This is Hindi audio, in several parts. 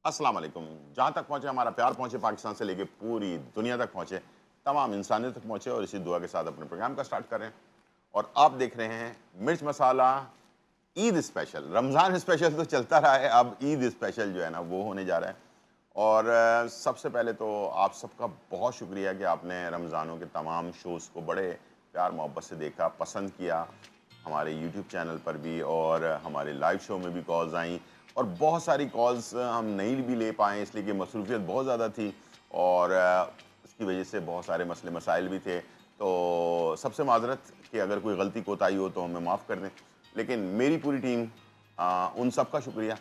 अस्सलाम वालेकुम। जहाँ तक पहुँचे हमारा प्यार पहुँचे, पाकिस्तान से लेके पूरी दुनिया तक पहुँचे, तमाम इंसानियत तक पहुँचे, और इसी दुआ के साथ अपने प्रोग्राम का स्टार्ट कर रहे हैं। और आप देख रहे हैं मिर्च मसाला ईद स्पेशल। रमज़ान स्पेशल तो चलता रहा है, अब ईद स्पेशल जो है ना वो होने जा रहा है। और सबसे पहले तो आप सबका बहुत शुक्रिया कि आपने रमज़ानों के तमाम शोज़ को बड़े प्यार मोहब्बत से देखा, पसंद किया। हमारे यूट्यूब चैनल पर भी और हमारे लाइव शो में भी कॉल्स आईं, और बहुत सारी कॉल्स हम नहीं भी ले पाए इसलिए कि मसरूफ़ियत बहुत ज़्यादा थी, और उसकी वजह से बहुत सारे मसले मसाइल भी थे। तो सबसे माज़रत कि अगर कोई गलती कोताही हो तो हमें माफ़ कर दें। लेकिन मेरी पूरी टीम, उन सब का शुक्रिया।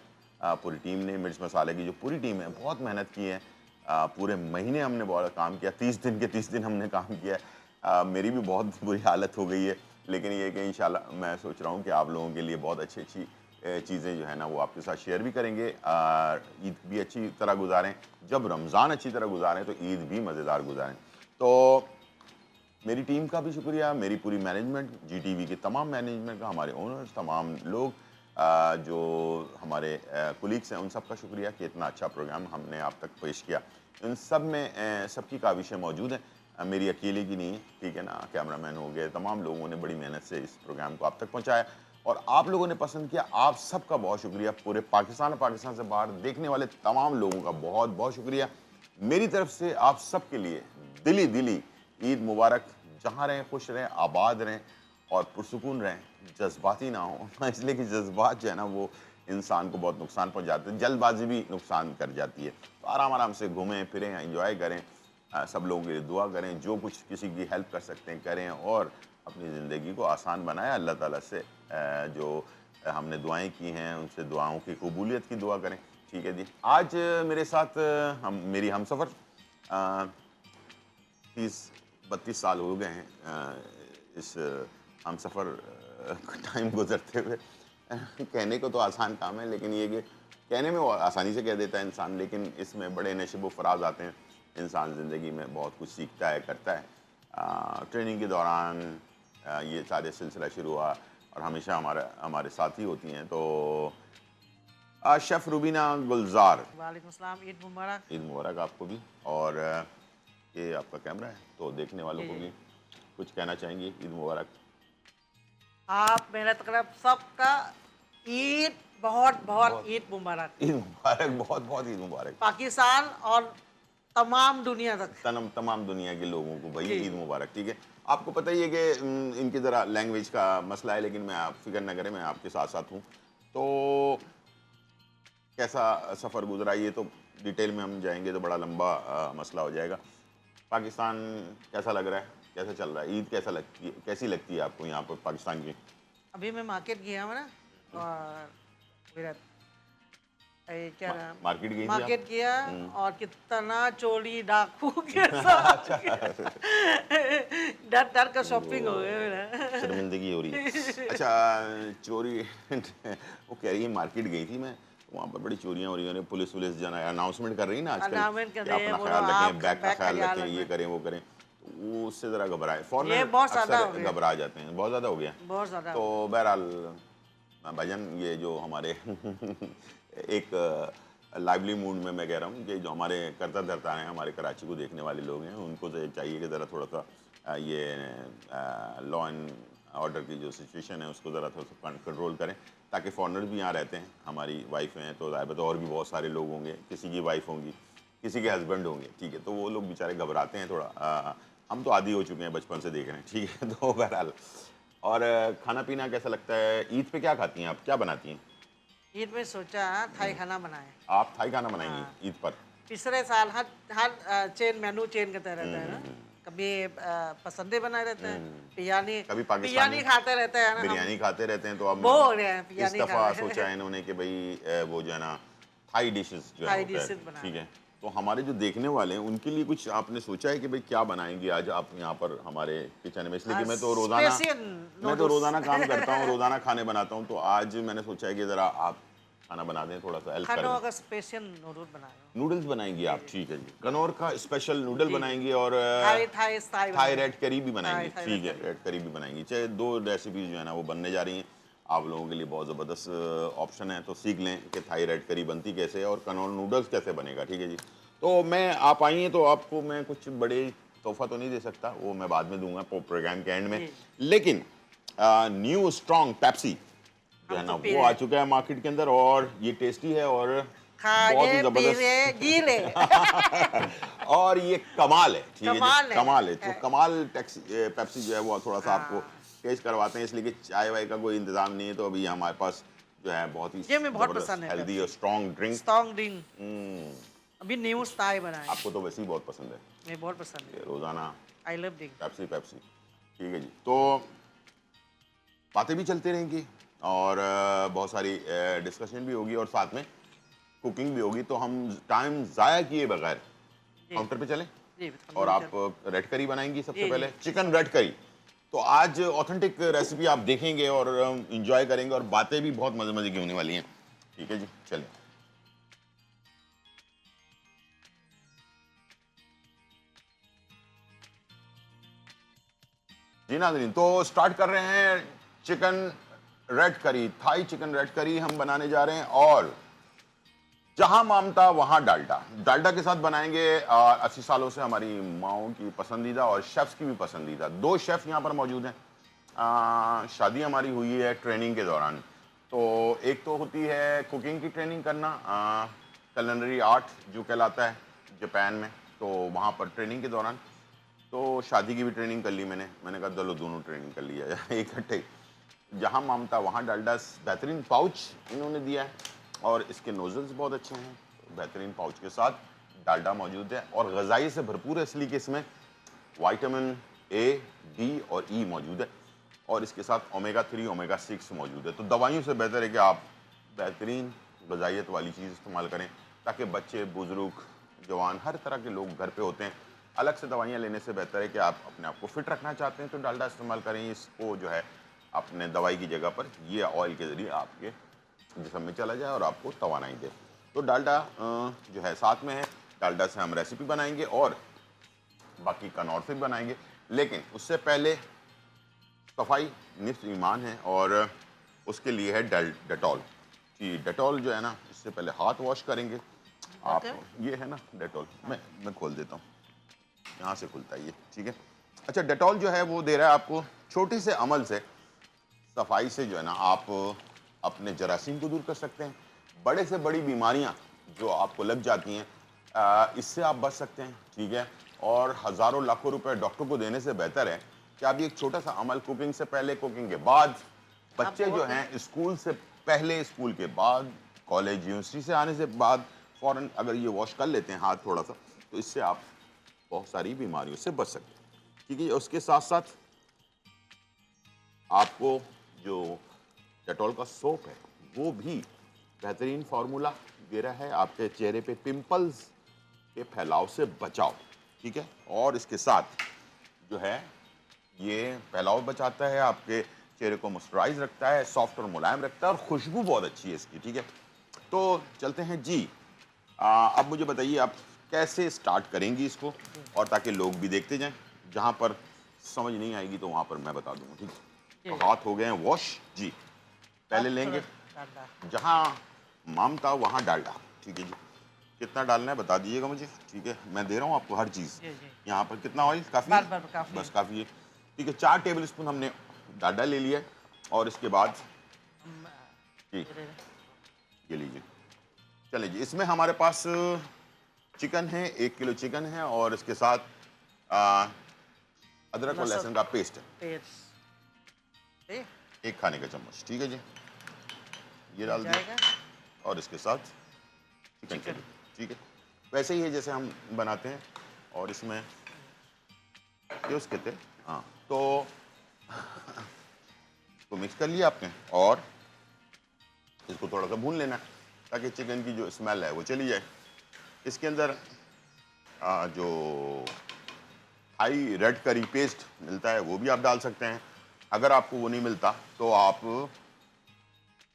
पूरी टीम ने, मिर्च मसाले की जो पूरी टीम है, बहुत मेहनत की है। पूरे महीने हमने बहुत काम किया, 30 दिन के 30 दिन हमने काम किया है। मेरी भी बहुत बुरी हालत हो गई है, लेकिन ये है कि इंशाल्लाह मैं सोच रहा हूँ कि आप लोगों के लिए बहुत अच्छी चीज़ें जो है ना वो आपके साथ शेयर भी करेंगे। ईद भी अच्छी तरह गुजारें, जब रमज़ान अच्छी तरह गुजारें तो ईद भी मज़ेदार गुजारें। तो मेरी टीम का भी शुक्रिया, मेरी पूरी मैनेजमेंट, जीटीवी की तमाम मैनेजमेंट का, हमारे ओनर्स, तमाम लोग, जो हमारे कोलीग्स हैं, उन सब का शुक्रिया कि इतना अच्छा प्रोग्राम हमने आप तक पेश किया। इन सब में सबकी काविशें मौजूद हैं, मेरी अकेले की नहीं, ठीक है ना। कैमरामैन हो गए, तमाम लोगों ने बड़ी मेहनत से इस प्रोग्राम को आप तक पहुँचाया, और आप लोगों ने पसंद किया। आप सबका बहुत शुक्रिया। पूरे पाकिस्तान और पाकिस्तान से बाहर देखने वाले तमाम लोगों का बहुत बहुत शुक्रिया। मेरी तरफ से आप सबके लिए दिली दिली ईद मुबारक। जहाँ रहें खुश रहें, आबाद रहें और पुरसुकून रहें, जज्बाती ना हो इसलिए कि जज्बात जो है ना वो इंसान को बहुत नुकसान पहुँचाते हैं, जल्दबाजी भी नुकसान कर जाती है। तो आराम आराम से घूमें फिरें, एंजॉय करें, सब लोगों के लिए दुआ करें, जो कुछ किसी की हेल्प कर सकते हैं करें, और अपनी ज़िंदगी को आसान बनाएं। अल्लाह ताला से जो हमने दुआएं की हैं उनसे दुआओं की कबूलियत की दुआ करें, ठीक है जी। आज मेरे साथ मेरी हमसफ़र 30-32 साल हो गए हैं इस हमसफ़र टाइम गुज़रते हुए। कहने को तो आसान काम है, लेकिन ये कि कहने में वो आसानी से कह देता है इंसान, लेकिन इसमें बड़े नशेब व फ़राज़ आते हैं। इंसान ज़िंदगी में बहुत कुछ सीखता है, करता है। ट्रेनिंग के दौरान ये सारे सिलसिला शुरू हुआ, और हमेशा हमारे साथ ही होती हैं। तो शेफ़ रुबीना गुलज़ार, वालेकुम सलाम, ईद मुबारक। ईद मुबारक आपको भी। और ये आपका कैमरा है, तो देखने वालों जी, को जी। भी कुछ कहना चाहेंगे? ईद मुबारक। आप मेहनत करब सबका ईद बहुत-बहुत बहुत ईद मुबारक। ईद मुबारक, बहुत बहुत ईद मुबारक। पाकिस्तान और तमाम दुनिया तक। तमाम दुनिया के लोगों को भाई जी, ईद जी। मुबारक, ठीक है। आपको पता ही है कि इनकी ज़रा लैंग्वेज का मसला है, लेकिन मैं, आप फ़िक्र ना करें, मैं आपके साथ साथ हूँ। तो कैसा सफ़र गुज़रा, ये तो डिटेल में हम जाएँगे तो बड़ा लंबा मसला हो जाएगा। पाकिस्तान कैसा लग रहा है? कैसा चल रहा है? ईद कैसी लगती है आपको यहाँ पर पाकिस्तान की? अभी मैं मार्केट गया हूँ ना, और मेरा क्या मा नाम, मार्केट गई थी आप? मार्केट गया, हुँ। और कितना चोरी डाकू के साथ अच्छा। डर डर का शॉपिंग हो गया ओह! मेरा। शर्मिंदगी हो रही है। अच्छा, चोरी वो कह रही है मार्केट गई थी मैं, वहाँ पर बड़ी चोरियाँ हो रही हैं, पुलिस-वुलिस जो है ना अनाउंसमेंट कर रही है ना आजकल अनाउंसमेंट कर कि रहे हैं, अपना बोलो ख़्याल रखें, आप बैग का बैग का ख़्याल ख्याल रखें, ये रखना। करें, वो करें। तो वो उससे ज़रा घबराए, ये फ़ॉरेनर बहुत ज़्यादा अक्सर हो गया, घबरा जाते हैं, बहुत ज़्यादा हो गया। बहुत ज़्यादा हो तो गया। बहरहाल भाईजान, ये जो हमारे एक लाइवली मूड में मैं कह रहा हूँ कि जो हमारे करता धरता हैं, हमारे कराची को देखने वाले लोग हैं, उनको तो चाहिए कि ज़रा थोड़ा सा ये लॉ एंड ऑर्डर की जो सिचुएशन है उसको ज़रा थोड़ा सा कंट्रोल करें, ताकि फॉरेनर्स भी यहाँ रहते हैं। हमारी वाइफ हैं तो ज़ाहिर और भी बहुत सारे लोग होंगे, किसी की वाइफ होंगी, किसी के हस्बैंड होंगे, ठीक है। तो वो लोग बेचारे घबराते हैं थोड़ा। हम तो आदी हो चुके हैं, बचपन से देख रहे हैं, ठीक है। तो बहरहाल, और खाना पीना कैसा लगता है? ईद पे क्या खाती हैं आप, क्या बनाती हैं? ईद में सोचा थाई खाना बनाए। आप थाई खाना बनाएंगी हाँ, ईद पर? पिछले साल हर हर चेन मेनू चेंज करता रहता है ना। हम्म। कभी पसंदे बनाए रहते हैं, हम्म। बिरयानी कभी पाकिस्तानी बिरयानी खाते रहते हैं ना हम। बिरयानी खाते रहते हैं, तो अब बोर हो रहे हैं इस बिरयानी खा दफ़ा रहे सोचा हैं। है इन्होंने कि भाई वो जो है ना थाई डिशेस जो है ना थाई होता है, डिशेज बना ठीक रहे है। हैं। तो हमारे जो देखने वाले हैं उनके लिए कुछ आपने सोचा है कि भाई क्या बनाएंगे आज आप यहाँ पर हमारे किचन में? इसलिए कि स्पेशियल मैं तो नूडल्स। रोज़ाना काम करता हूँ, रोज़ाना खाने बनाता हूँ, तो आज मैंने सोचा है कि ज़रा आप खाना बना दें, थोड़ा सा हेल्प कर दें। खानों का स्पेशल नूडल बना रहे हो। नूडल्स बनाएंगी जी, आप, जी, ठीक है जी। कनौर का स्पेशल नूडल जी, जी। बनाएंगी, और थाई थाई थाई थाई बनाएंगे। रेड करी भी बनाएंगी, थाई थाई ठीक रेड है, करी। रेड करी भी बनाएंगी। चाहे दो रेसिपीज़ जो है ना वो बनने जा रही हैं। आप लोगों के लिए बहुत ज़बरदस्त ऑप्शन है, तो सीख लें कि थाई रेड करी बनती कैसे है और कनौर नूडल्स कैसे बनेगा, ठीक है जी। तो मैं आप आई हैं तो आपको मैं कुछ बड़े तोहफा तो नहीं दे सकता, वो मैं बाद में दूंगा प्रोग्राम के एंड में, जी। लेकिन न्यू स्ट्रॉन्ग पेप्सी जो है हम ना तो पी वो रहे आ हैं। चुका है मार्केट के अंदर, और ये टेस्टी है और बहुत ही खाए पीवे ज़बरदस्त गीले और ये कमाल है, ठीक है जी, कमाल है। कमाल है। तो कमाल पेप्सी जो है वो थोड़ा सा आपको हाँ, टेस्ट करवाते हैं, इसलिए कि चाय वाय का कोई इंतजाम नहीं है, तो अभी हमारे पास जो है बहुत ही ये मैं बहुत पसंद ज़बरदस्त है हेल्दी और Pepsi. Strong drink. Strong drink अभी न्यू स्टाइल बनाए हैं। आपको तो वैसे ही बहुत पसंद है मैं बहुत पसंद है। ये रोज़ाना I love drink. Pepsi Pepsi, ठीक है जी। तो बातें भी चलती रहेंगी और बहुत सारी डिस्कशन भी होगी और साथ में कुकिंग भी होगी, तो हम टाइम ज़ाया किए बगैर जी काउंटर पे चलें जी और आप रेड करी बनाएंगी सबसे पहले, चिकन रेड करी। तो आज ऑथेंटिक रेसिपी आप देखेंगे और इंजॉय करेंगे और बातें भी बहुत मजे मजे की होने वाली हैं, ठीक है जी, चलिए। जी नाज़रीन, तो स्टार्ट कर रहे हैं चिकन रेड करी, थाई चिकन रेड करी हम बनाने जा रहे हैं, और जहां मामता वहां डालडा, डालडा के साथ बनाएंगे। 80 सालों से हमारी माओं की पसंदीदा और शेफ्स की भी पसंदीदा दो शेफ यहां पर मौजूद हैं। शादी हमारी हुई है ट्रेनिंग के दौरान, तो एक तो होती है कुकिंग की ट्रेनिंग करना, कलिनरी आर्ट जो कहलाता है जापान में, तो वहाँ पर ट्रेनिंग के दौरान तो शादी की भी ट्रेनिंग कर ली मैंने कहा चलो दोनों ट्रेनिंग कर लिया जाए इकट्ठे। जहाँ मामता वहाँ डालडा, बेहतरीन पाउच इन्होंने दिया है और इसके नोजल्स बहुत अच्छे हैं, बेहतरीन पाउच के साथ डालडा मौजूद है और गजाई से भरपूर है, इसलिए कि इसमें विटामिन ए, डी और ई मौजूद है और इसके साथ ओमेगा 3 ओमेगा 6 मौजूद है। तो दवाइयों से बेहतर है कि आप बेहतरीन गजाइयत वाली चीज़ इस्तेमाल करें, ताकि बच्चे, बुजुर्ग, जवान, हर तरह के लोग घर पे होते हैं। अलग से दवाइयाँ लेने से बेहतर है कि आप अपने आप को फिट रखना चाहते हैं तो डालडा इस्तेमाल करें। इसको जो है अपने दवाई की जगह पर ये ऑयल के ज़रिए आपके जिस्म में चला जाए और आपको तवानाई दे। तो डालडा जो है साथ में है, डालडा से हम रेसिपी बनाएंगे और बाकी कनौर से भी बनाएंगे, लेकिन उससे पहले सफाई निस्फ ईमान है और उसके लिए है डेटॉल। कि डेटॉल जो है ना, इससे पहले हाथ वॉश करेंगे आप। ये है ना डेटॉल, मैं खोल देता हूँ, यहाँ से खुलता है ये, ठीक है। अच्छा, डेटॉल जो है वो दे रहा है आपको छोटे से अमल से, सफाई से जो है ना आप अपने जरासीम को दूर कर सकते हैं। बड़े से बड़ी बीमारियां जो आपको लग जाती हैं, इससे आप बच सकते हैं, ठीक है। और हज़ारों लाखों रुपए डॉक्टर को देने से बेहतर है कि आप ये एक छोटा सा अमल, कुकिंग से पहले, कुकिंग के बाद, बच्चे जो हैं स्कूल से पहले, स्कूल के बाद, कॉलेज यूनिवर्सिटी से आने से बाद फ़ौरन अगर ये वॉश कर लेते हैं हाथ थोड़ा सा, तो इससे आप बहुत सारी बीमारियों से बच सकते हैं, ठीक है। उसके साथ साथ आपको जो डेटॉल का सोप है वो भी बेहतरीन फार्मूला दे रहा है, आपके चेहरे पे पिंपल्स के फैलाव से बचाओ, ठीक है। और इसके साथ जो है ये फैलाव बचाता है, आपके चेहरे को मॉइस्चराइज रखता है, सॉफ्ट और मुलायम रखता है और खुशबू बहुत अच्छी है इसकी, ठीक है। तो चलते हैं जी। अब मुझे बताइए आप कैसे स्टार्ट करेंगी इसको, और ताकि लोग भी देखते जाएं, जहाँ पर समझ नहीं आएगी तो वहाँ पर मैं बता दूंगा, ठीक है। तो हाथ हो गए हैं वॉश जी। पहले लेंगे जहाँ मामता वहाँ डालडा, ठीक है जी। कितना डालना है बता दीजिएगा मुझे, ठीक है। मैं दे रहा हूँ आपको हर चीज़। यहाँ पर कितना ऑयल काफ़ी, बस काफ़ी है, ठीक है। 4 टेबल स्पून हमने डालडा ले लिया और इसके बाद जी ये लीजिए। चलिए जी, इसमें हमारे पास चिकन है, 1 किलो चिकन है और इसके साथ अदरक और लहसुन का पेस्ट है, 1 खाने का चम्मच, ठीक है जी। ये डाल दिया और इसके साथ चिकन चिली, ठीक है। वैसे ही है जैसे हम बनाते हैं, और इसमें ये उसके थे, हाँ। तो मिक्स कर लिया आपने और इसको थोड़ा सा भून लेना ताकि चिकन की जो स्मेल है वो चली जाए। इसके अंदर जो थाई रेड करी पेस्ट मिलता है वो भी आप डाल सकते हैं। अगर आपको वो नहीं मिलता तो आप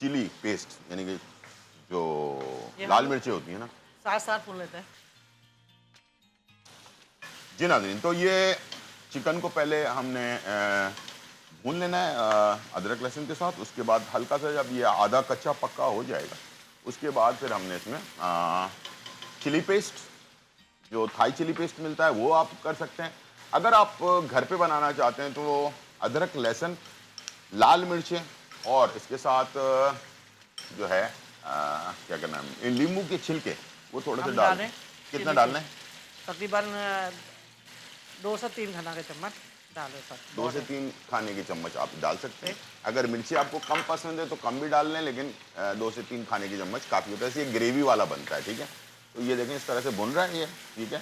चिली पेस्ट, यानी कि जो लाल मिर्चें होती हैं ना, साथ भून लेते हैं जी नाज़रीन। तो ये चिकन को पहले हमने भून लेना है अदरक लहसुन के साथ। उसके बाद हल्का सा जब ये आधा कच्चा पक्का हो जाएगा, उसके बाद फिर हमने इसमें चिली पेस्ट, जो थाई चिली पेस्ट मिलता है वो आप कर सकते हैं। अगर आप घर पे बनाना चाहते हैं तो अदरक लहसुन, लाल मिर्चें और इसके साथ जो है क्या करना है, नींबू के छिलके वो थोड़े से हम डाल। डालें कितना चिली डालना है? तकरीबन 2 से 3 खाना के चम्मच डालो सर। 2 से 3 खाने के चम्मच आप डाल सकते हैं। अगर मिर्ची आपको कम पसंद है तो कम भी डाल लें, लेकिन 2 से 3 खाने के चम्मच काफ़ी होता है। ये ग्रेवी वाला बनता है, ठीक है। तो ये देखें इस तरह से भुन रहा है ये, ठीक है।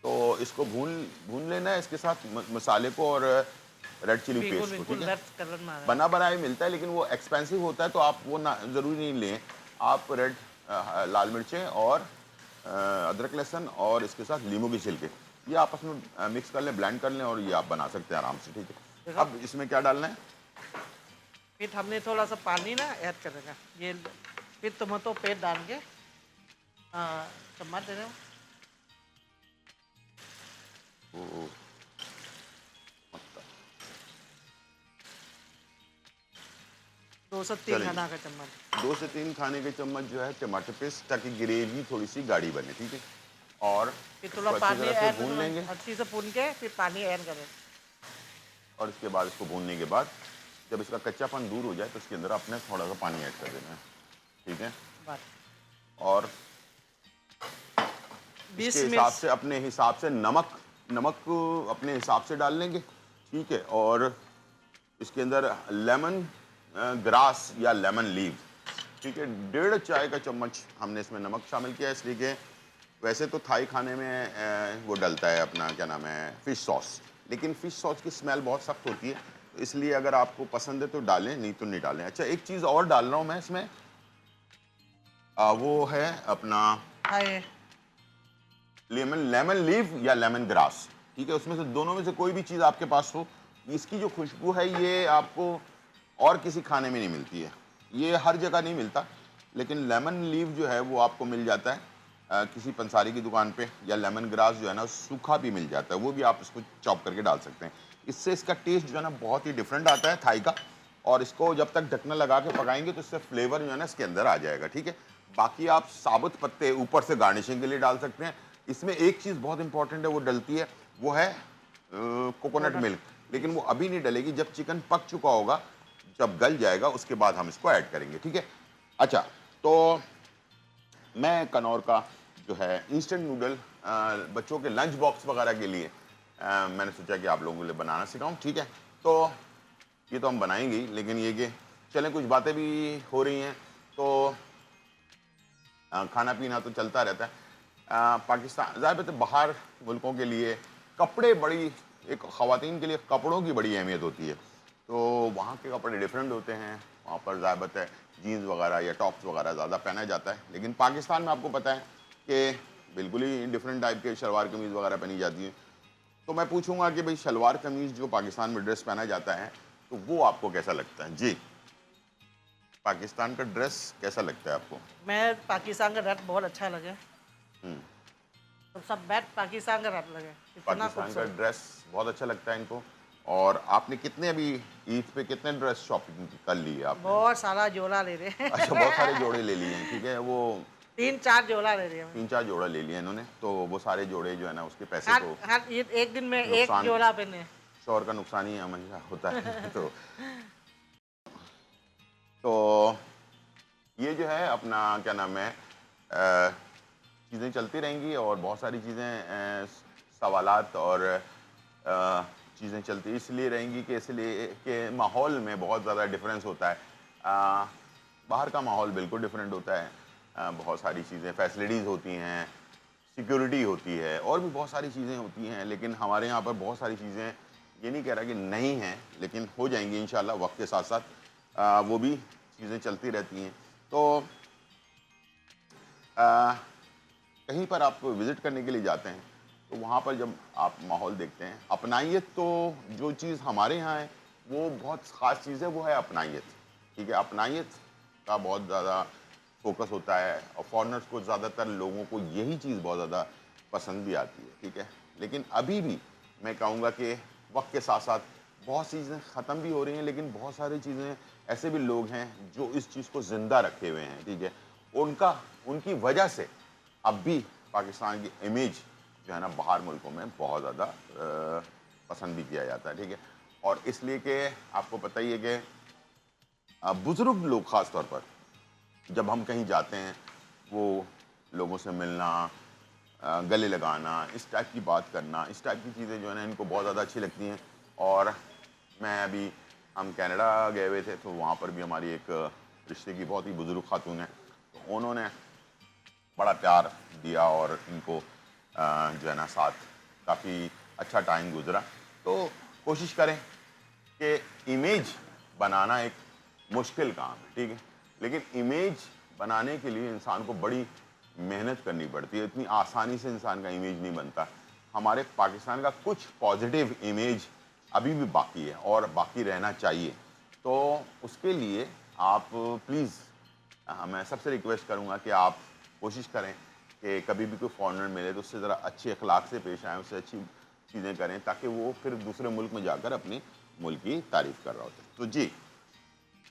तो इसको भून भून लेना है इसके साथ मसाले को और रेड चिली बिल्कुल पेस्ट को, बिल्कुल ठीक है। रेड कलर में आ रहा है। बना बनाया मिलता है लेकिन वो एक्सपेंसिव होता है, तो आप वो ना ज़रूरी नहीं लें। आप रेड लाल मिर्चें और अदरक लहसुन और इसके साथ नींबू के छिलके ये आपस में मिक्स कर लें, ब्लेंड कर लें और ये आप बना सकते हैं आराम से, ठीक है। अब इसमें क्या डालना है? फिर हमने थोड़ा सा पानी ना ऐड करेगा ये, फिर टमाटो पेस्ट डाल के चम्मच दे रहे हो। वो 2 से 3 चलिए। खाना का चम्मच। 2 से 3 खाने के चम्मच जो है टमाटर पेस्ट, ताकि ग्रेवी थोड़ी सी गाढ़ी बने, ठीक है। और फिर इसको थोड़ा अच्छी पानी तरह से ऐड भून लेंगे अच्छी से भून के फिर पानी ऐड करें। और इसके बाद इसको भूनने के बाद जब इसका कच्चापन दूर हो जाए तो इसके अंदर आपने थोड़ा सा पानी ऐड कर देना है, ठीक है। बस और 20 इसके हिसाब मिनट से अपने हिसाब से नमक नमक अपने हिसाब से डाल लेंगे, ठीक है। और इसके अंदर लेमन ग्रास या लेमन लीव, ठीक है, 1.5 चाय का चम्मच हमने इसमें नमक शामिल किया है, इसलिए कि वैसे तो थाई खाने में वो डलता है अपना क्या नाम है फ़िश सॉस, लेकिन फ़िश सॉस की स्मेल बहुत सख्त होती है, तो इसलिए अगर आपको पसंद है तो डालें, नहीं तो नहीं डालें। अच्छा, एक चीज़ और डाल रहा हूँ मैं इसमें, वो है अपना हाय लेमन लेमन लीव या लेमन ग्रास, ठीक है। उसमें से दोनों में से कोई भी चीज़ आपके पास हो, इसकी जो खुशबू है ये आपको और किसी खाने में नहीं मिलती है, ये हर जगह नहीं मिलता, लेकिन लेमन लीव जो है वो आपको मिल जाता है किसी पंसारी की दुकान पे, या लेमन ग्रास जो है ना सूखा भी मिल जाता है, वो भी आप इसको चॉप करके डाल सकते हैं। इससे इसका टेस्ट जो है ना बहुत ही डिफरेंट आता है थाई का, और इसको जब तक ढकना लगा के पकाएंगे तो इससे फ्लेवर जो है ना इसके अंदर आ जाएगा, ठीक है। बाकी आप साबुत पत्ते ऊपर से गार्निशिंग के लिए डाल सकते हैं। इसमें एक चीज़ बहुत इंपॉर्टेंट है वो डलती है, वो है कोकोनट मिल्क, लेकिन वो अभी नहीं डलेगी, जब चिकन पक चुका होगा, जब गल जाएगा उसके बाद हम इसको ऐड करेंगे, ठीक है। अच्छा, तो मैं कनौर का जो है इंस्टेंट नूडल बच्चों के लंच बॉक्स वगैरह के लिए मैंने सोचा कि आप लोगों के लिए बनाना सिखाऊं, ठीक है। तो ये तो हम बनाएंगे ही, लेकिन ये कि चलें कुछ बातें भी हो रही हैं, तो खाना पीना तो चलता रहता है। पाकिस्तान ज़ाहिर है बाहर मुल्कों के लिए कपड़े बड़ी, एक ख़वातीन के लिए कपड़ों की बड़ी अहमियत होती है, तो वहाँ के कपड़े डिफरेंट होते हैं। वहाँ पर ज़ाहिर है जीन्स वगैरह या टॉप्स वगैरह ज़्यादा पहना जाता है, लेकिन पाकिस्तान में आपको पता है कि बिल्कुल ही डिफरेंट टाइप के शलवार कमीज़ वगैरह पहनी जाती हैं। तो मैं पूछूंगा कि भाई शलवार कमीज़ जो पाकिस्तान में ड्रेस पहना जाता है, तो वो आपको कैसा लगता है? जी, पाकिस्तान का ड्रेस कैसा लगता है आपको? मैं पाकिस्तान का रट बहुत अच्छा लगे, तो सब बैठ पाकिस्तान का रट लगे, इतना पाकिस्तान का खूबसूरत। ड्रेस बहुत अच्छा लगता है इनको। और आपने कितने अभी ईद पे कितने ड्रेस शॉपिंग कर ली है आपने? बहुत सारा जोड़ा ले रहे हैं। अच्छा, बहुत सारे जोड़े ले लिए हैं, ठीक है। वो 3-4 जोड़ा ले रहे हैं। 3-4 जोड़ा ले लिए इन्होंने, तो वो सारे जोड़े जो है ना उसके पैसे हर तो हर ईद एक दिन में एक नुकसान, जोड़ा पहने। शौहर का नुकसान ही हमेशा होता है। तो ये जो है अपना क्या नाम है चीज़ें चलती रहेंगी और बहुत सारी चीज़ें सवालात और चीज़ें चलती इसलिए रहेंगी कि इसलिए कि माहौल में बहुत ज़्यादा डिफरेंस होता है। बाहर का माहौल बिल्कुल डिफरेंट होता है, बहुत सारी चीज़ें फैसिलिटीज़ होती हैं, सिक्योरिटी होती है और भी बहुत सारी चीज़ें होती हैं, लेकिन हमारे यहाँ पर बहुत सारी चीज़ें, ये नहीं कह रहा कि नहीं हैं, लेकिन हो जाएंगी इंशाल्लाह वक्त के साथ साथ, वो भी चीज़ें चलती रहती हैं। तो कहीं पर आप विज़िट करने के लिए जाते हैं तो वहाँ पर जब आप माहौल देखते हैं, अपनाइयत, तो जो चीज़ हमारे यहाँ है वो बहुत ख़ास चीज़ है, वो है अपनाइयत, ठीक है। अपनाइयत का बहुत ज़्यादा फोकस होता है और फॉरेनर्स को ज़्यादातर लोगों को यही चीज़ बहुत ज़्यादा पसंद भी आती है, ठीक है। लेकिन अभी भी मैं कहूँगा कि वक्त के साथ साथ बहुत सी चीज़ें ख़त्म भी हो रही हैं, लेकिन बहुत सारी चीज़ें ऐसे भी लोग हैं जो इस चीज़ को ज़िंदा रखे हुए हैं, ठीक है। उनका उनकी वजह से अब भी पाकिस्तान की इमेज जो है ना बाहर मुल्कों में बहुत ज़्यादा पसंद भी किया जाता है, ठीक है। और इसलिए कि आपको पता ही है कि बुज़ुर्ग लोग ख़ास तौर पर जब हम कहीं जाते हैं, वो लोगों से मिलना, गले लगाना, इस टाइप की बात करना, इस टाइप की चीज़ें जो है ना इनको बहुत ज़्यादा अच्छी लगती हैं। और मैं अभी हम कनाडा गए हुए थे, तो वहाँ पर भी हमारी एक रिश्ते की बहुत ही बुज़ुर्ग खातून है, तो उन्होंने बड़ा प्यार दिया और इनको जो है ना साथ काफ़ी अच्छा टाइम गुजरा। तो कोशिश करें कि इमेज बनाना एक मुश्किल काम है, ठीक है, लेकिन इमेज बनाने के लिए इंसान को बड़ी मेहनत करनी पड़ती है। इतनी आसानी से इंसान का इमेज नहीं बनता। हमारे पाकिस्तान का कुछ पॉजिटिव इमेज अभी भी बाकी है और बाकी रहना चाहिए। तो उसके लिए आप प्लीज़ मैं सबसे रिक्वेस्ट करूँगा कि आप कोशिश करें कि कभी भी कोई फॉरेनर मिले तो उससे ज़रा अच्छे अखलाक से पेश आएँ, उससे अच्छी चीज़ें करें, ताकि वो फिर दूसरे मुल्क में जाकर अपने मुल्क की तारीफ़ कर रहा होता है। तो जी,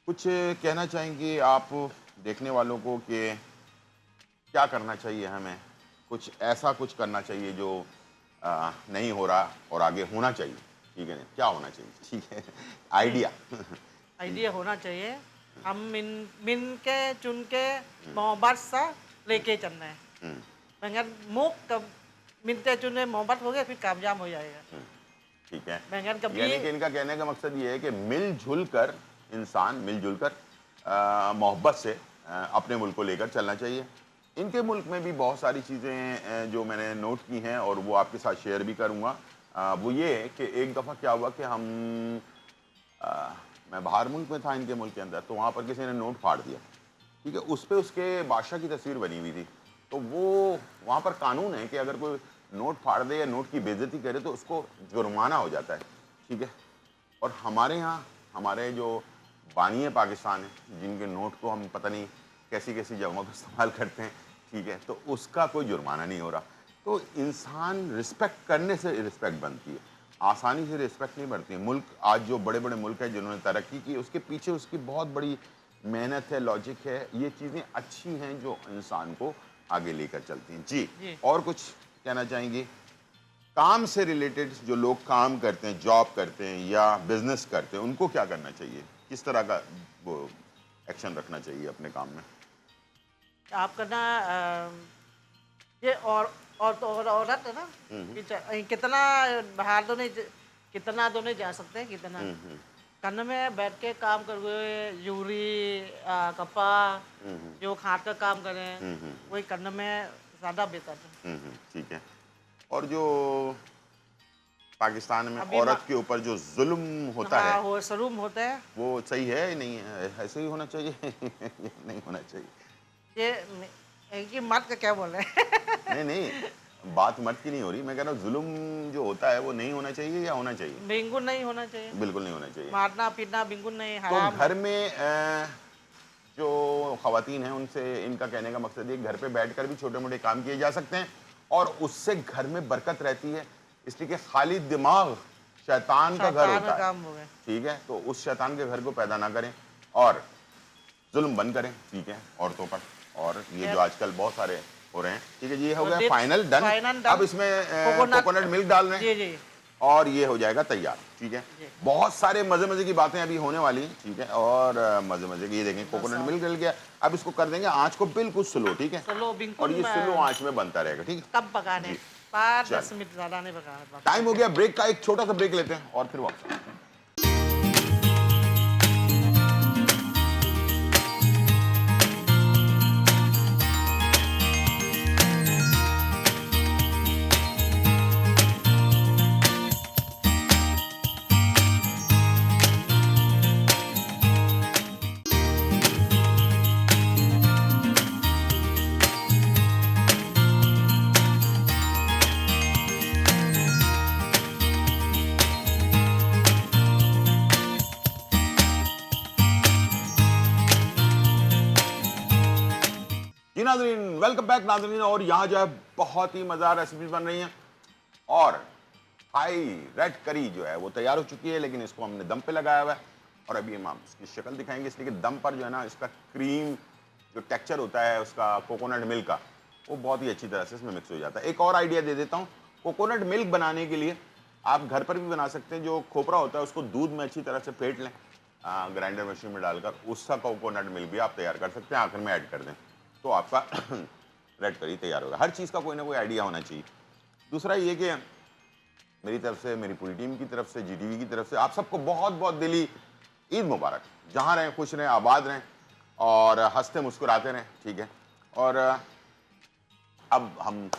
कुछ कहना चाहेंगे आप देखने वालों को कि क्या करना चाहिए हमें? कुछ ऐसा कुछ करना चाहिए जो नहीं हो रहा और आगे होना चाहिए, ठीक है ना? क्या होना चाहिए? ठीक है, आइडिया। आइडिया होना चाहिए। हम मिन मिन के चुन के मोहब्बत सा लेके चलना है। हुँ, मगर मुँह कब मिलते चुने मोहब्बत हो गया फिर कामयाब हो जाएगा। हुँ, ठीक है। मगर कभी यानी कि इनका कहने का मकसद ये है कि मिल-जुल कर इंसान मिल-जुल कर मोहब्बत से अपने मुल्क को लेकर चलना चाहिए। इनके मुल्क में भी बहुत सारी चीज़ें जो मैंने नोट की हैं और वो आपके साथ शेयर भी करूँगा। वो ये है कि एक दफ़ा क्या हुआ कि मैं बाहर मुल्क में था, इनके मुल्क के अंदर, तो वहाँ पर किसी ने नोट फाड़ दिया, ठीक है। उस पे उसके बादशाह की तस्वीर बनी हुई थी। तो वो वहाँ पर कानून है कि अगर कोई नोट फाड़ दे या नोट की बेइज्जती करे तो उसको जुर्माना हो जाता है, ठीक है। और हमारे यहाँ हमारे जो बानी पाकिस्तान है, जिनके नोट को हम पता नहीं कैसी-कैसी जगहों पे इस्तेमाल करते हैं, ठीक है, तो उसका कोई जुर्माना नहीं हो रहा। तो इंसान रिस्पेक्ट करने से रिस्पेक्ट बनती है, आसानी से रिस्पेक्ट नहीं बढ़ती है। मुल्क आज जो बड़े-बड़े मुल्क हैं जिन्होंने तरक्की की, उसके पीछे उसकी बहुत बड़ी मेहनत है, लॉजिक है। ये चीज़ें अच्छी हैं जो इंसान को आगे लेकर चलती हैं। जी, जी। और कुछ कहना चाहेंगे? काम से रिलेटेड जो लोग काम करते हैं, जॉब करते हैं या बिजनेस करते हैं, उनको क्या करना चाहिए? किस तरह का वो एक्शन रखना चाहिए अपने काम में? आपका ना ये और तो और औरत है ना कितना बाहर तो नहीं कितना तो नहीं जा सकते कितना हुँ, हुँ, कन्न में बैठ के काम कर यूरी कपा हुँ, हुँ, जो हाथ का काम करें हुँ, हुँ, वही कन्न में ज़्यादा बेहतर है। ठीक है। और जो पाकिस्तान में अभी औरत के ऊपर जो ज़ुल्म होता है, हाँ वो शरूम होता है वो सही है या नहीं है? ऐसे ही होना चाहिए या नहीं होना चाहिए? ये मर्द का क्या बोल रहे हैं नहीं, नहीं, बात मर्द की नहीं हो रही। मैं कह रहा हूँ ज़ुल्म जो होता है वो नहीं होना चाहिए या होना चाहिए? बिल्कुल नहीं होना चाहिए बिल्कुल नहीं होना चाहिए। मारना पीटना बिल्कुल नहीं तो हराम है। घर में जो ख़वातीन हैं उनसे इनका कहने का मकसद ये घर पे बैठकर भी छोटे-मोटे काम किए जा सकते हैं और उससे घर में बरकत रहती है। इसलिए कि खाली दिमाग शैतान का घर शैतान होता का है, काम हो गए ठीक है? तो उस शैतान के घर को पैदा ना करें और ज़ुल्म बंद करें, ठीक है, औरतों पर। और ये जो आजकल बहुत सारे हो रहे हैं, ठीक है जी, ये हो गया फाइनल डन। Final done. अब इसमें कोकोनट मिल्क डाल रहे हैं जी जी और ये हो जाएगा तैयार, ठीक है। जी। बहुत सारे मजे-मजे की बातें अभी होने वाली हैं, ठीक है। और मजे-मजे की ये देखें कोकोनट मिल्क डल गया। अब इसको कर देंगे आँच को बिल्कुल स्लो, ठीक है। स्लो और बिल्कुल ये स्लो आँच में बनता रहेगा, ठीक है। कब पकाने जी। 5-10 चल। मिनट ज़्यादा नहीं पकाना टाइम हो गया ब्रेक का, एक छोटा सा ब्रेक लेते हैं और फिर वापस आते हैं। जी नाज़रीन, वेलकम बैक नाज़रीन। और यहाँ जो है बहुत ही मज़ेदार रेसिपीज बन रही हैं और हाई रेड करी जो है वो तैयार हो चुकी है, लेकिन इसको हमने दम पे लगाया हुआ है और अभी हम आप इसकी शक्ल दिखाएंगे, इसलिए कि दम पर जो है ना इसका क्रीम जो टेक्सचर होता है उसका कोकोनट मिल्क का, वो बहुत ही अच्छी तरह से इसमें मिक्स हो जाता है। एक और आइडिया दे देता हूँ, कोकोनट मिल्क बनाने के लिए आप घर पर भी बना सकते हैं। जो खोपरा होता है उसको दूध में अच्छी तरह से फेंट लें, ग्राइंडर मशीन में डालकर उसका कोकोनट मिल्क भी आप तैयार कर सकते हैं, आखिर में ऐड कर दें तो आपका रेड करी तैयार होगा। हर चीज़ का कोई ना कोई आइडिया होना चाहिए। दूसरा ये कि मेरी तरफ से, मेरी पूरी टीम की तरफ से, जीटीवी की तरफ से आप सबको बहुत बहुत दिली ईद मुबारक। जहाँ रहें खुश रहें, आबाद रहें और हंसते मुस्कुराते रहें, ठीक है। और अब हम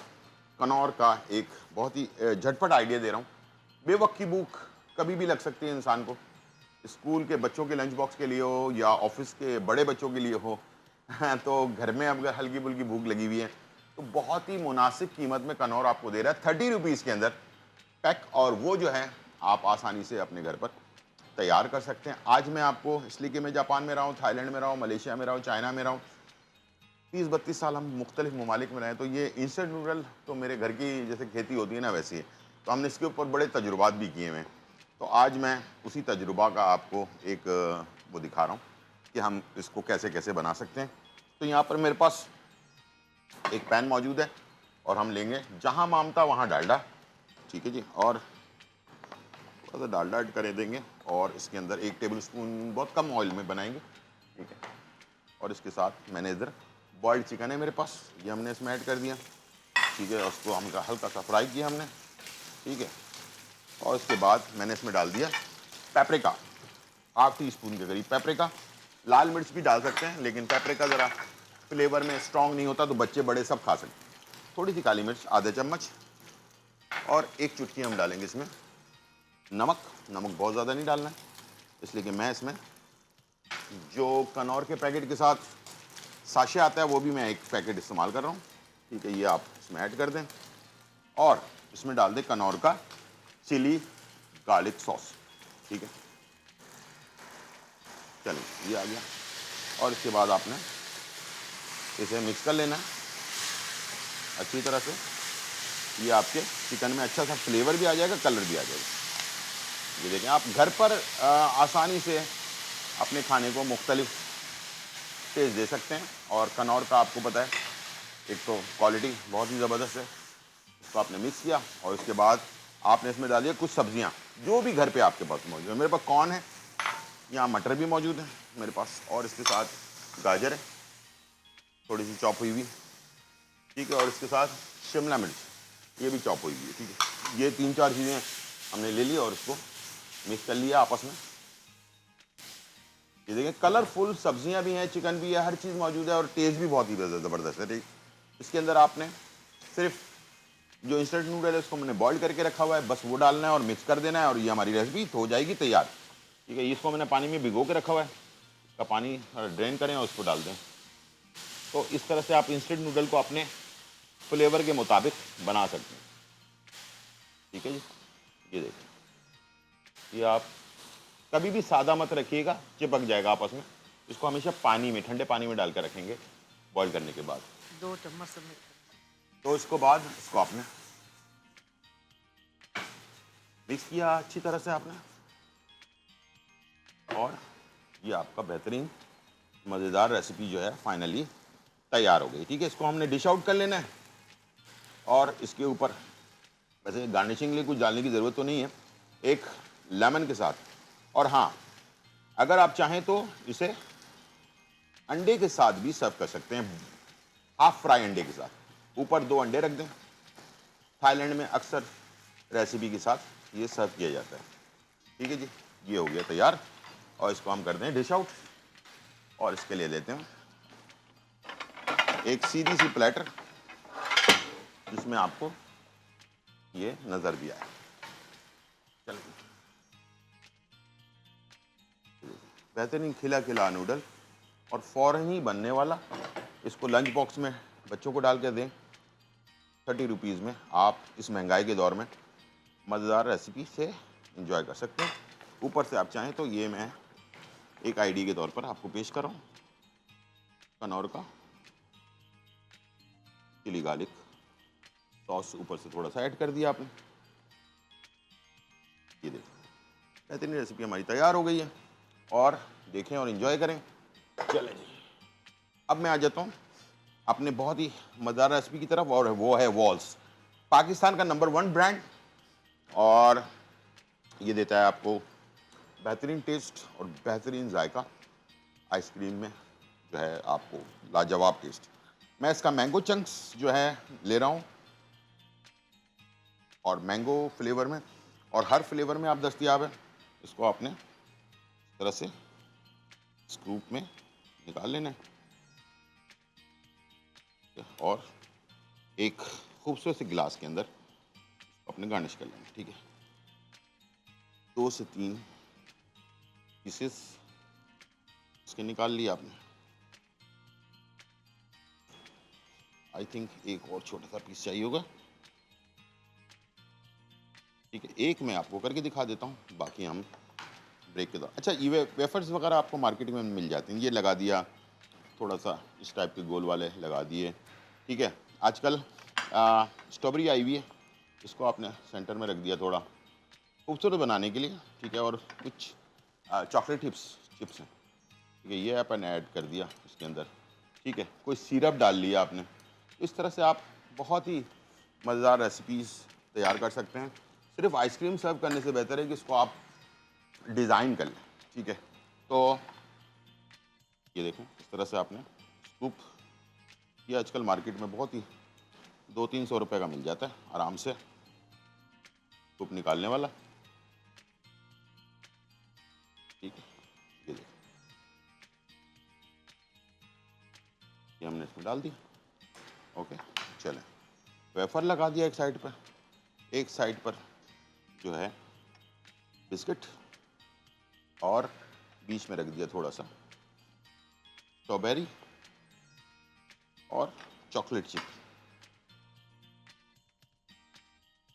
कनौर का एक बहुत ही झटपट आइडिया दे रहा हूँ। बेवक्त की भूख कभी भी लग सकती है इंसान को, स्कूल के बच्चों के लंच बॉक्स के लिए हो या ऑफिस के बड़े बच्चों के लिए हो तो घर में अगर हल्की फुल्की भूख लगी हुई है तो बहुत ही मुनासिब कीमत में कनौर आपको दे रहा है 30 रुपीज़ के अंदर पैक, और वो जो है आप आसानी से अपने घर पर तैयार कर सकते हैं। आज मैं आपको, इसलिए कि मैं जापान में रहा हूँ, थाईलैंड में रहा हूँ, मलेशिया में रहा हूँ, चाइना में रहा हूँ, 30-32 साल हम मुख्तलिफ ममालिक में रहे, तो ये इंस्टेंट नूडल तो मेरे घर की जैसे खेती होती है ना वैसी है, तो हमने इसके ऊपर बड़े तजुर्बात भी किए हुए हैं। तो आज मैं उसी तजुर्बा का आपको एक वो दिखा रहा हूँ कि हम इसको कैसे कैसे बना सकते हैं। तो यहाँ पर मेरे पास एक पैन मौजूद है और हम लेंगे जहाँ मामता वहाँ डालडा, ठीक है जी, और थोड़ा सा डालडा ऐड कर देंगे और इसके अंदर 1 टेबल स्पून बहुत कम ऑयल में बनाएंगे, ठीक है। और इसके साथ मैंने इधर बॉइल्ड चिकन है मेरे पास, ये हमने इसमें ऐड कर दिया, ठीक है। उसको हम हल्का सा फ्राई किया हमने, ठीक है। और इसके बाद मैंने इसमें डाल दिया पेपरिका, ½ टी स्पून के करीब पेपरिका। लाल मिर्च भी डाल सकते हैं लेकिन पेपरिका ज़रा फ्लेवर में स्ट्रॉन्ग नहीं होता, तो बच्चे बड़े सब खा सकते हैं। थोड़ी सी काली मिर्च ½ चम्मच और 1 चुटकी हम डालेंगे इसमें नमक। नमक बहुत ज़्यादा नहीं डालना है, इसलिए कि मैं इसमें जो कनौर के पैकेट के साथ साशे आता है वो भी मैं 1 पैकेट इस्तेमाल कर रहा हूँ, ठीक है। ये आप इसमें ऐड कर दें और इसमें डाल दें कनौर का चिली गार्लिक सॉस, ठीक है। चलिए ये आ गया और इसके बाद आपने इसे मिक्स कर लेना है अच्छी तरह से। ये आपके चिकन में अच्छा सा फ्लेवर भी आ जाएगा, कलर भी आ जाएगा। ये देखें, आप घर पर आसानी से अपने खाने को मुख्तलिफ टेस्ट दे सकते हैं। और कनौर का आपको पता है एक तो क्वालिटी बहुत ही ज़बरदस्त है। इसको आपने मिक्स किया और उसके बाद आपने इसमें डालिए कुछ सब्जियां जो भी घर पे आपके पास मौजूद है। मेरे पास कॉर्न है, यहाँ मटर भी मौजूद है मेरे पास, और इसके साथ गाजर है थोड़ी सी चॉप हुई हुई, ठीक है। और इसके साथ शिमला मिर्च ये भी चॉप हुई हुई है, ठीक है। ये 3-4 चीज़ें हमने ले ली और इसको मिक्स कर लिया आपस में। ये देखिए कलरफुल सब्जियां भी हैं, चिकन भी है, हर चीज़ मौजूद है और टेस्ट भी बहुत ही ज़बरदस्त है, ठीक। इसके अंदर आपने सिर्फ जो इंस्टेंट नूडल है उसको मैंने बॉईल करके रखा हुआ है, बस वो डालना है और मिक्स कर देना है और ये हमारी रेसिपी हो जाएगी तैयार, ठीक है। इसको मैंने पानी में भिगो के रखा हुआ है, इसका पानी ड्रेन करें और उसको डाल दें। तो इस तरह से आप इंस्टेंट नूडल को अपने फ्लेवर के मुताबिक बना सकते हैं, ठीक है जी। ये देखिए, ये आप कभी भी सादा मत रखिएगा, चिपक जाएगा आपस में। इसको हमेशा पानी में, ठंडे पानी में डाल कर रखेंगे बॉईल करने के बाद। 2 चम्मच से मिक्स तो इसको बाद इसको आपने मिक्स किया अच्छी तरह से आपने, और ये आपका बेहतरीन मज़ेदार रेसिपी जो है फाइनली तैयार हो गई, ठीक है। इसको हमने डिश आउट कर लेना है और इसके ऊपर वैसे गार्निशिंग के लिए कुछ डालने की ज़रूरत तो नहीं है, एक लेमन के साथ। और हाँ, अगर आप चाहें तो इसे अंडे के साथ भी सर्व कर सकते हैं, हाफ फ्राई अंडे के साथ, ऊपर 2 अंडे रख दें। थाईलैंड में अक्सर रेसिपी के साथ ये सर्व किया जाता है, ठीक है जी। ये हो गया तैयार और इसको हम करते हैं डिश आउट। और इसके लिए लेते हैं एक सीधी सी प्लेटर जिसमें आपको ये नज़र भी आए। चलिए, बेहतरीन खिला खिला नूडल और फ़ौरन ही बनने वाला। इसको लंच बॉक्स में बच्चों को डाल के दें। 30 रुपीज़ में आप इस महंगाई के दौर में मज़ेदार रेसिपी से एंजॉय कर सकते हैं। ऊपर से आप चाहें तो ये मैं एक आईडी के तौर पर आपको पेश कर रहा हूँ, कनौर का चिली गार्लिक सॉस ऊपर से थोड़ा सा ऐड कर दिया आपने, ये देखो बेहतरीन रेसिपी हमारी तैयार हो गई है, और देखें और इन्जॉय करें। चलें जी, अब मैं आ जाता हूँ अपने बहुत ही मज़ेदार रेसिपी की तरफ, और वो है वॉल्स, पाकिस्तान का नंबर 1 ब्रांड, और ये देता है आपको बेहतरीन टेस्ट और बेहतरीन जायका आइसक्रीम में, जो है आपको लाजवाब टेस्ट। मैं इसका मैंगो चंक्स जो है ले रहा हूँ, और मैंगो फ्लेवर में, और हर फ्लेवर में आप दस्तयाब है। इसको आपने इस तरह से स्कूप में निकाल लेना है, और एक खूबसूरत से गिलास के अंदर अपने गार्निश कर लेना। ठीक है, 2 से 3 पीसेस इसके निकाल लिया आपने। आई थिंक एक और छोटा सा पीस चाहिए होगा। ठीक है, एक मैं आपको करके दिखा देता हूँ, बाकी हम ब्रेक के दौरान। अच्छा, ये वेफर्स वगैरह आपको मार्केट में मिल जाती हैं, ये लगा दिया, थोड़ा सा इस टाइप के गोल वाले लगा दिए। ठीक है, आजकल स्ट्रॉबेरी आई हुई है, इसको आपने सेंटर में रख दिया थोड़ा खूबसूरत बनाने के लिए। ठीक है, और कुछ चॉकलेट चिप्स हैं, ठीक है, ये अपन ऐड कर दिया इसके अंदर। ठीक है, कोई सिरप डाल लिया आपने। इस तरह से आप बहुत ही मज़ेदार रेसिपीज़ तैयार कर सकते हैं। सिर्फ आइसक्रीम सर्व करने से बेहतर है कि इसको आप डिज़ाइन कर लें। ठीक है, तो ये देखो इस तरह से आपने स्कूप, ये आजकल मार्केट में बहुत ही 200-300 रुपये का मिल जाता है आराम से, स्कूप निकालने वाला। ठीक है, ये देखो, ये हमने इसमें डाल दिया। ओके, चलें, वेफर लगा दिया एक साइड पर, एक साइड पर जो है बिस्किट, और बीच में रख दिया थोड़ा सा स्ट्रॉबेरी और चॉकलेट चिप,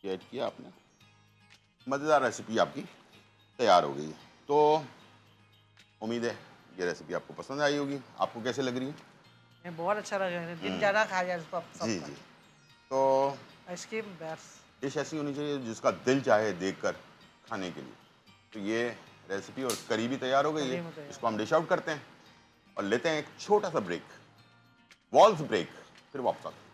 ये ऐड किया आपने। मज़ेदार रेसिपी आपकी तैयार हो गई है। तो उम्मीद है ये रेसिपी आपको पसंद आई होगी। आपको कैसे लग रही है? ये बहुत अच्छा लगा है, दिन ज़्यादा खा जाए इसको जी सब। जी, तो आइसक्रीम बेस्ट। डिश ऐसी होनी चाहिए जिसका दिल चाहे देखकर खाने के लिए। तो ये रेसिपी और करी भी तैयार हो गई करी है, में तैयार। इसको हम डिश आउट करते हैं और लेते हैं एक छोटा सा ब्रेक, वॉल्स ब्रेक, फिर वापस आते हैं।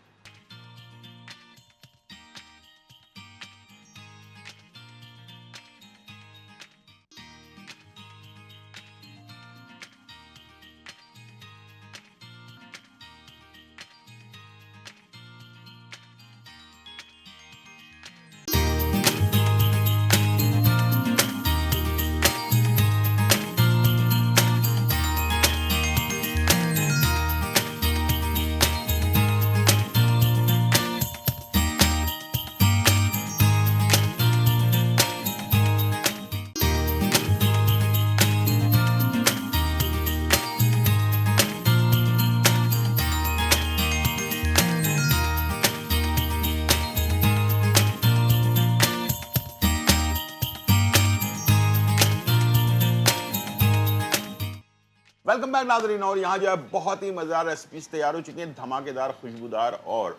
वेलकम बैक नाज़रीन, और यहाँ जो है बहुत ही मज़ेदार रेसिपीज तैयार हो चुकी हैं, धमाकेदार, खुशबूदार और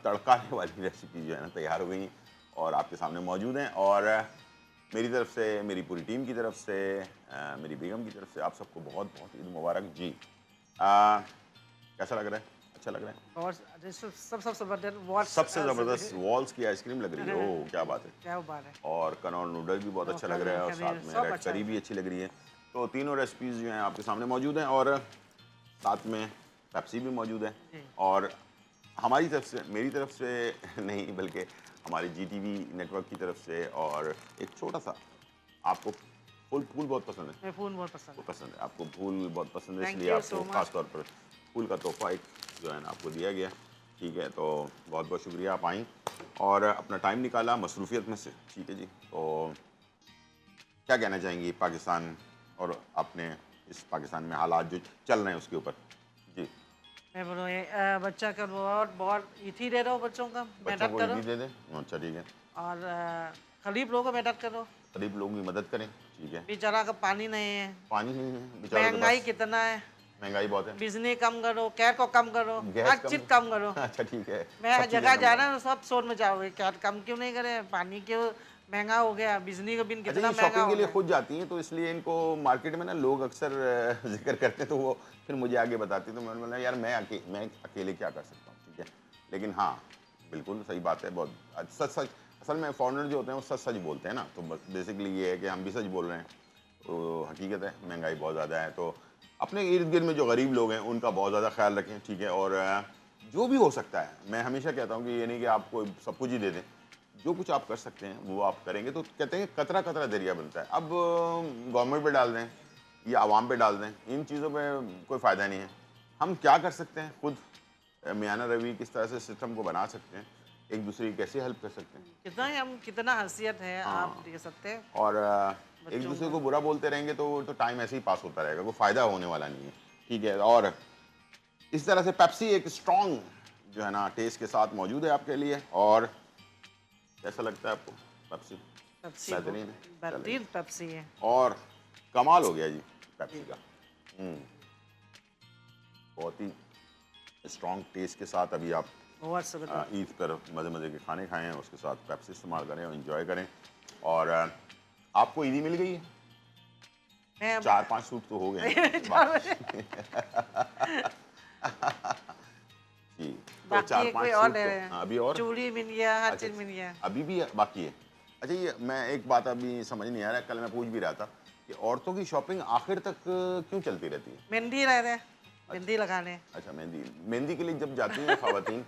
तड़काने वाली रेसिपी जो है ना तैयार हो गई हैं और आपके सामने मौजूद हैं। और मेरी तरफ से, मेरी पूरी टीम की तरफ से, मेरी बेगम की तरफ से आप सबको बहुत बहुत ईद मुबारक जी। कैसा लग रहा है? अच्छा लग रहा है? और सबसे बड़ा सबसे ज़बरदस्त वॉल्स की आइसक्रीम लग रही है। ओह क्या बात है! क्या बात है। और कनौर नूडल भी बहुत अच्छा लग रहा है, और साथ में सब रेड अच्छा करी है। भी अच्छी लग रही है। तो तीनों रेसिपीज़ जो हैं आपके सामने मौजूद हैं, और साथ में पेप्सी भी मौजूद है। और हमारी तरफ से, मेरी तरफ से नहीं बल्कि हमारे जीटीवी नेटवर्क की तरफ से, और एक छोटा सा, आपको फूल बहुत पसंद है? मैं फूल बहुत पसंद वो पसंद है आपको, फूल बहुत पसंद है, Thank इसलिए you आपको so much. ख़ास तौर पर फूल का तोहफा एक जो है ना आपको दिया गया। ठीक है, तो बहुत बहुत शुक्रिया, आप आई और अपना टाइम निकाला मसरूफियत में से। ठीक है जी, तो क्या कहना चाहेंगी पाकिस्तान और अपने इस पाकिस्तान में हालात जो चल रहे हैं उसके ऊपर? जी, मैं बोलो ये बच्चा का बहुत इथी दे दो बच्चों का, बच्चों मेहनत को करो, ईदी दे दें। अच्छा ठीक है, और गरीब लोगों को मदद करो। गरीब लोगों की मदद करें। ठीक है, बेचारा का पानी नहीं है, पानी नहीं है बेचारों के महंगाई पास, कितना है, महंगाई बहुत है, बिजली कम करो, कैट को कम करो, गैस हर चीज कम करो। अच्छा ठीक है, मैं सब हर चीज़ें जगह कम जा करें। रहा हूँ, सब सोच में जाओगे, कैट कम क्यों नहीं करे, पानी क्यों महंगा हो गया, बिजली का बिल अच्छा, कितना ये महंगा शॉपिंग हो के लिए गया। खुद जाती हैं तो इसलिए इनको मार्केट में ना लोग अक्सर जिक्र करते हैं, तो वो फिर मुझे आगे बताती हैं, तो मैंने बोला यार मैं अकेले क्या कर सकता हूँ, ठीक है। लेकिन हाँ, बिल्कुल सही बात है, बहुत सच सच। असल में फॉरेनर जो होते हैं वो सच सच बोलते हैं ना, तो बेसिकली ये है कि हम भी सच बोल रहे हैं। तो हकीकत है, महंगाई बहुत ज़्यादा है, तो अपने इर्द गिर्द में जो गरीब लोग हैं उनका बहुत ज़्यादा ख्याल रखें, ठीक है। और जो भी हो सकता है, मैं हमेशा कहता हूँ कि ये नहीं कि आपको सब कुछ ही दे दें, जो कुछ आप कर सकते हैं वो आप करेंगे तो कहते हैं कतरा कतरा दरिया बनता है। अब गवर्नमेंट पे डाल दें या आवाम पे डाल दें, इन चीज़ों पे कोई फ़ायदा नहीं है। हम क्या कर सकते हैं खुद, मियाना रवि किस तरह से सिस्टम को बना सकते हैं, एक दूसरे की कैसे हेल्प कर सकते हैं। कितना ही हम कितना हैसियत है आप हाँ, दे सकते हैं और एक बच्चों दूसरे को। को बुरा बोलते रहेंगे तो टाइम ऐसे ही पास होता रहेगा, कोई फ़ायदा होने वाला नहीं है, ठीक है। और इस तरह से पेप्सी एक स्ट्रॉन्ग जो है ना टेस्ट के साथ मौजूद है आपके लिए। और कैसा लगता है आपको पेप्सी? पेप्सी बेहतरीन है, चलें। बेहतरीन पेप्सी है और कमाल हो गया जी जी। पेप्सी का। हम्म, बहुत ही स्ट्रॉन्ग टेस्ट के साथ अभी आप बहुत जबरदस्त। ईद पर मज़े मज़े के खाने खाएं, उसके साथ पेप्सी इस्तेमाल करें और इन्जॉय करें। और आपको ईदी मिल गई है? मैं अब 4-5 सूट तो हो गए हैं बाकी। जी, तो बाकी चार है, पांच कोई और सूट ले तो रहे हैं। अभी और। चूड़ी मिल गया, हर अच्छा चीज मिल अच्छा, गया। अभी भी बाकी है। अच्छा, ये मैं एक बात अभी समझ नहीं आ रहा है, कल मैं पूछ भी रहा था कि औरतों की शॉपिंग आखिर तक क्यों चलती रहती है? मेहंदी रह रहे, अच्छा मेहंदी लगाने। अच्छा, मेहंदी मेहंदी के लिए जब जाती हैं ख़वातीन,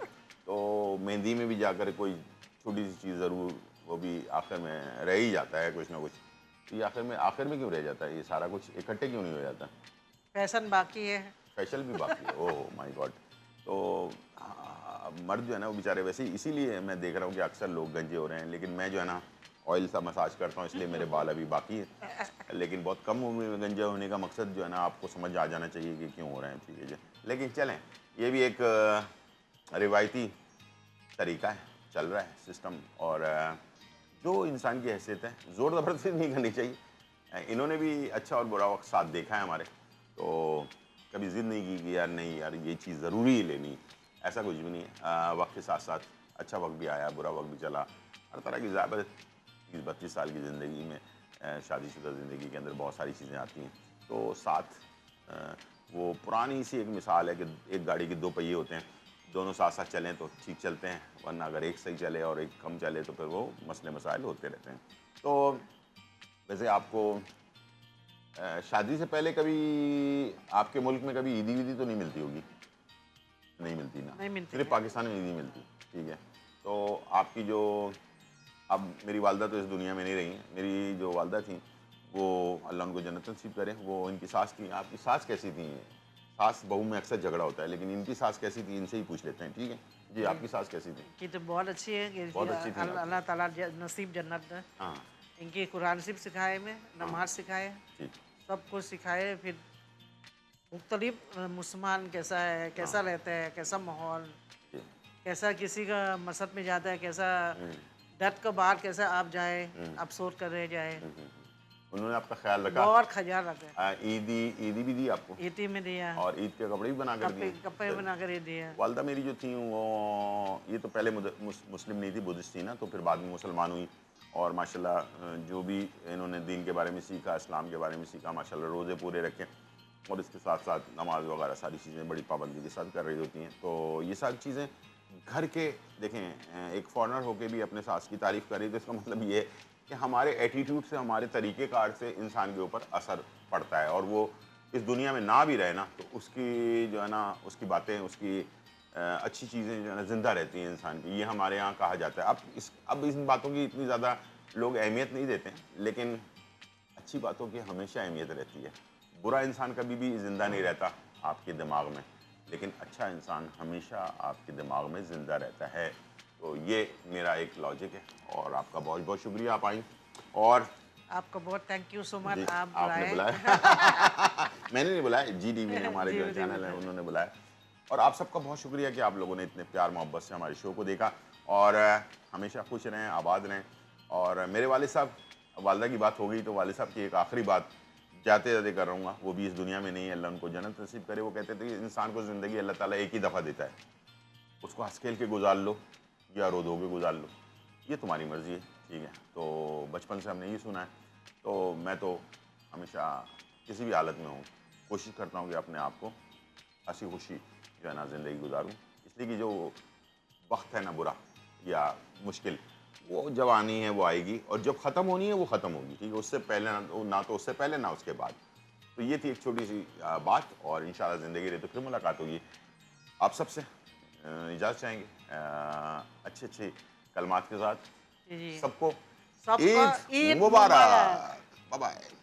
तो मेहंदी में भी जाकर कोई छोटी सी चीज़ ज़रूर, वो भी आखिर में रह ही जाता है कुछ ना कुछ। तो ये आखिर में क्यों रह जाता है, ये सारा कुछ इकट्ठे क्यों नहीं हो जाता? फैशन बाकी है। स्पेशल भी बाकी है, ओह माय गॉड। तो मर्द जो है ना वो बेचारे वैसे ही, इसीलिए मैं देख रहा हूँ कि अक्सर लोग गंजे हो रहे हैं। लेकिन मैं जो है ना ऑयल सा मसाज करता हूँ, इसलिए मेरे बाल अभी बाकी है। लेकिन बहुत कम उम्र में गंजा होने का मकसद जो है ना आपको समझ आ जाना चाहिए कि क्यों हो रहे हैं, ठीक है जी। लेकिन चलें, ये भी एक रिवायती तरीका है, चल रहा है सिस्टम। और जो इंसान की हैसियत है, ज़ोर ज़बरदस्ती नहीं करनी चाहिए। इन्होंने भी अच्छा और बुरा वक्त साथ देखा है हमारे, तो कभी ज़िद नहीं की कि यार नहीं यार ये चीज़ ज़रूरी ही लेनी, ऐसा कुछ भी नहीं है। वक्त के साथ साथ अच्छा वक्त भी आया, बुरा वक्त भी चला। हर तरह की ज़्यादा 30-32 साल की ज़िंदगी में, शादीशुदा ज़िंदगी के अंदर बहुत सारी चीज़ें आती हैं। तो साथ अ, वो पुरानी सी एक मिसाल है कि एक गाड़ी के 2 पहिए होते हैं, दोनों साथ साथ चलें तो ठीक चलते हैं, वरना अगर एक सही चले और एक कम चले तो फिर वो मसले मसाइल होते रहते हैं। तो वैसे आपको शादी से पहले कभी आपके मुल्क में कभी ईदी वीदी तो नहीं मिलती होगी? नहीं मिलती ना, नहीं मिलती सिर्फ है। पाकिस्तान में ईदी मिलती, ठीक है। तो आपकी जो, अब मेरी वालदा तो इस दुनिया में नहीं रही हैं, मेरी जो वालदा थी वो अल्लाह उनको जन्नत नसीब करे, वो इनकी सास थी। आपकी सास कैसी थी? सास बहू में अक्सर झगड़ा होता है, लेकिन इनकी सास कैसी थी इनसे ही पूछ लेते हैं, ठीक है जी। जी, आपकी सास कैसी थी? ये तो बहुत अच्छी है कि बहुत अच्छी थी आपकी। अल्लाह ताला नसीब जन्नत दे। हाँ इनकी कुरान सिर्फ सिखाए में, हाँ, नमाज सिखाए, ठीक, सब कुछ सिखाए। फिर मुख्तलिफ मुसलमान कैसा है, कैसा हाँ रहता है, कैसा माहौल, जी, कैसा किसी का मसहब में जाता है, कैसा हम्म, डट का बाहर कैसा आप जाए, हम्म, आप सोच कर रह जाए। उन्होंने आपका ख्याल रखा। बहुत ख्याल रखा है। ईदी ईदी भी दी आपको? ईटी में दिया, और ईद के कपड़े भी बना कर कपड़े दिए? कपड़े बना कर ये दिया। वालदा मेरी जो थी वो, ये तो पहले मुस्लिम नहीं थी, बुद्धिस्ट थी ना, तो फिर बाद में मुसलमान हुई। और माशाल्लाह जो भी इन्होंने दीन के बारे में सीखा, इस्लाम के बारे में सीखा, माशाल्लाह रोज़े पूरे रखे और इसके साथ साथ नमाज वगैरह सारी चीज़ें बड़ी पाबंदी के साथ कर रही होती हैं। तो ये सारी चीज़ें घर के, देखें एक फॉरेनर होके भी अपने सास की तारीफ़ कर रही है, तो इसका मतलब ये है कि हमारे एटीट्यूड से, हमारे तरीक़ेकार से इंसान के ऊपर असर पड़ता है। और वो इस दुनिया में ना भी रहे ना, तो उसकी जो है ना, उसकी बातें, उसकी अच्छी चीज़ें जो है ना ज़िंदा रहती हैं इंसान की, ये हमारे यहाँ कहा जाता है। अब इन बातों की इतनी ज़्यादा लोग अहमियत नहीं देते हैं, लेकिन अच्छी बातों की हमेशा अहमियत रहती है। बुरा इंसान कभी भी ज़िंदा नहीं रहता आपके दिमाग में, लेकिन अच्छा इंसान हमेशा आपके दिमाग में ज़िंदा रहता है। तो ये मेरा एक लॉजिक है। और आपका बहुत बहुत शुक्रिया, आप आई। और आपका बहुत थैंक यू सो मच, जी, आप आपने बुलाए। बुलाया। मैंने नहीं बुलाया, जी टीवी ने, हमारे जी जो जी चैनल है, बताइए। उन्होंने बुलाया। और आप सबका बहुत शुक्रिया कि आप लोगों ने इतने प्यार मोहब्बत से हमारे शो को देखा। और हमेशा खुश रहें, आबाद रहें। और मेरे वालिद साहब, वालदा की बात हो गई तो वालिद साहब की एक आखिरी बात जाते जाते कर रहूँगा, वो भी इस दुनिया में नहीं है, अल्लाह उनको जन्नत नसीब करे। वो कहते थे कि इंसान को ज़िंदगी अल्लाह ताला एक ही दफ़ा देता है, उसको हंस खेल के गुजार लो या रो धो के गुजार लो, ये तुम्हारी मर्ज़ी है। ठीक है, तो बचपन से हमने ये सुना है, तो मैं तो हमेशा किसी भी हालत में हूँ कोशिश करता हूँ कि अपने आप को हंसी खुशी जो है ना ज़िंदगी गुजारूँ, इसलिए कि जो वक्त है ना बुरा या मुश्किल, वो जब आनी है वो आएगी, और जब ख़त्म होनी है वो ख़त्म होगी, ठीक है, उससे पहले ना तो उससे पहले ना उसके बाद। तो ये थी एक छोटी सी बात, और इंशाल्लाह ज़िंदगी रही तो फिर मुलाकात होगी। आप सबसे इजाज़त चाहेंगे अच्छे अच्छे कलमात के साथ। जी जी सबको सबका ईद ईद मुबारक। मुबारक। Bye bye.